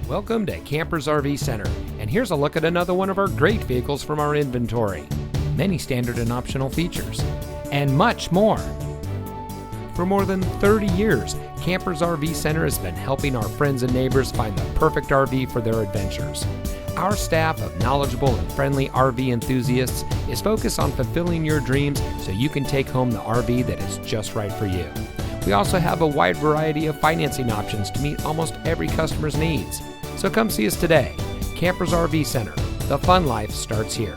Welcome to Campers RV Center, and here's a look at another one of our great vehicles from our inventory. Many standard and optional features, and much more. For more than 30 years, Campers RV Center has been helping our friends and neighbors find the perfect RV for their adventures. Our staff of knowledgeable and friendly RV enthusiasts is focused on fulfilling your dreams so you can take home the RV that is just right for you. We also have a wide variety of financing options to meet almost every customer's needs. So come see us today. Campers RV Center. The fun life starts here.